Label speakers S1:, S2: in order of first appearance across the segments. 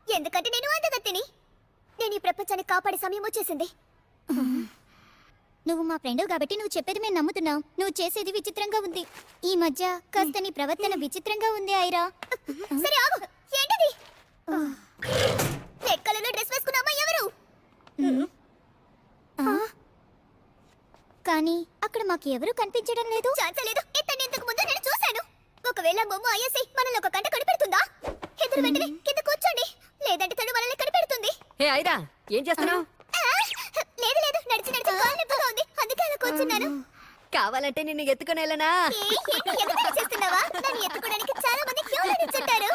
S1: ఎందుకంటే నేను అందగత్తిని. నేను ఈ ప్రపంచాన్ని కాపాడే సమయం వచ్చేసింది. నువ్వు మా ఫ్రెండ్ కాబట్టి నువ్వు చెప్పేది మేము నమ్ముతున్నావు. నువ్వు చేసేది విచిత్రంగా ఉంది. ఈ మధ్య కాస్త నీ ప్రవర్తన విచిత్రంగా ఉంది ఐరా. సరే ఆగు. ఏంటిది? రెడ్ కలర్ లో డ్రెస్ వేసుకున్న అమ్మాయి ఎవరు? కానీ అక్కడ మాకు ఎవరు కనిపించడం లేదు. ఛాన్స్ లేదు. ఇతన్ని ఇంతకు ముందు నేను చూశాను. ఒకవేళ బొమ్మ అయ్యేసి మనల్ని ఒక గంట కనిపెడుతుందా? ఎదురు వెంటనే కింద కూర్చోండి, లేదంటే తను మనల్ని కనిపెడుతుంది.
S2: హే ఐరా, ఏం చేస్తున్నావు?
S1: లేదు లేదు, నడిచి నడిచి కాలు నొప్పిగా ఉంది, అందుకే అలా కూర్చున్నాను.
S2: కావాలంటే నిన్ను ఎత్తుకుని వెళ్ళనా?
S1: ఎగతాళి చేస్తున్నావా? నన్ను ఎత్తుకోవడానికి చాలా మంది క్యూలో నిల్చుంటారు.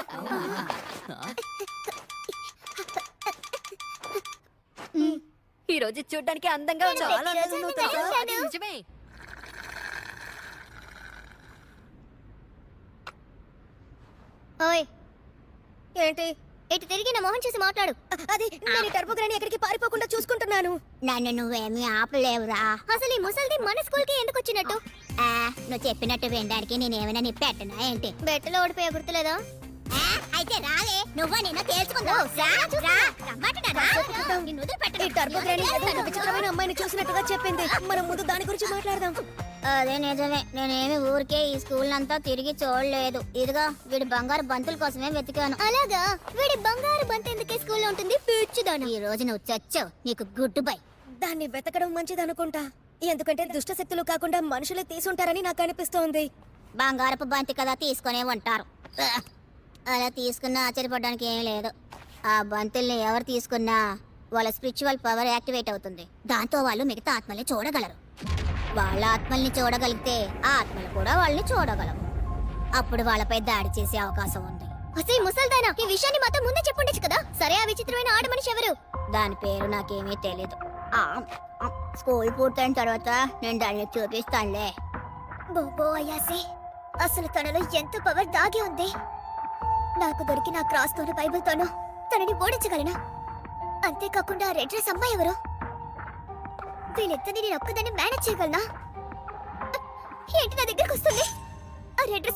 S2: ఈ రోజు చూడ్డానికి అందంగా ఉంది.
S1: నేను ప్రతిరోజు
S2: నువ్వు
S1: నిన్ను
S2: తెలుసా?
S1: చూశాను.
S2: నిజమే.
S1: ఓయ్, ఏంటి? ఇటు తిరిగి నా మొహం చూసి మాట్లాడు.
S3: అది నేను టర్బోగ్రాని ఎక్కడికి పారిపోకుండా చూసుకుంటున్నాను.
S1: నన్ను నువ్వేమీ ఆపలేవురా. అసలు ఈ ముసలిది మన స్కూల్ కి ఎందుకు వచ్చినట్టు? నువ్వు చెప్పినట్టు వినడానికి నేనేమైనా నీ పెట్టనా ఏంటి? బెట్టలో ఓడిపోయా గుర్తులేదా? అయితే రావే, నువ్వు నేను తేల్చుకుందాం.
S3: ఈ టర్బోగ్రాని ఏదో ఒక విచిత్రమైన అమ్మాయిని చూసినట్టుగా చెప్పింది. మనం ముందు దాని గురించి మాట్లాడదాం.
S1: అదే నిజమే. నేనేమి ఊరికే ఈ స్కూల్ అంతా తిరిగి చూడలేదు. ఇదిగా వీడి బంగారు బంతుల కోసమే వెతికాను. అలాగా? వీడి బంగారు బంతి ఎందుకే స్కూల్లో ఉంటుంది? పిచ్చిదాను. ఈ రోజు నువ్వు చచ్చావు. నీకు గుడ్ బై.
S3: దాన్ని వెతకడం మంచిదనుకుంటా. ఎందుకంటే దుష్ట శక్తులు కాకుండా మనుషులే తీసుంటారని నాకు అనిపిస్తోంది.
S1: బంగారపు బంతి కదా, తీసుకునే ఉంటారు. అలా తీసుకున్నా ఆశ్చర్యపడడానికి ఏం లేదు. ఆ బంతుల్ని ఎవరు తీసుకున్నా వాళ్ళ స్పిరిచువల్ పవర్ యాక్టివేట్ అవుతుంది. దాంతో వాళ్ళు మిగతా ఆత్మల్ని చూడగలరు. వాళ్ళ ఆత్మల్ని చూడగలిగితే ఆ ఆత్మలు కూడా వాళ్ళని చూడగలవు. అప్పుడు వాళ్ళపై దాడి చేసే అవకాశం ఉంది. అసలు ముసల్దానా, ఈ విషయాన్ని మాత్రం ముందే చెప్పుండొచ్చు కదా. సరే, ఆ విచిత్రమైన ఆడ మనిషి ఎవరు? దాని పేరు నాకేమీ తెలీదు. స్కూల్ పూర్తయిన తర్వాత నేను దాన్ని చూపిస్తానులే. బోబో అయ్యాసి, అసలు తనలో ఎంత పవర్ దాగి ఉంది. నాకు దొరికిన క్రాస్ తోను బైబిల్ తోను తనని ఓడించగలనా? అంతేకాకుండా రెడ్ డ్రెస్ అమ్మాయి ఎవరు? వీళ్ళిద్దరిని నేను ఒక్కదాన్ని మేనేజ్ చేయగలనా? ఏంటి నా దగ్గరకు వస్తుంది? ఆ రెడ్ డ్రెస్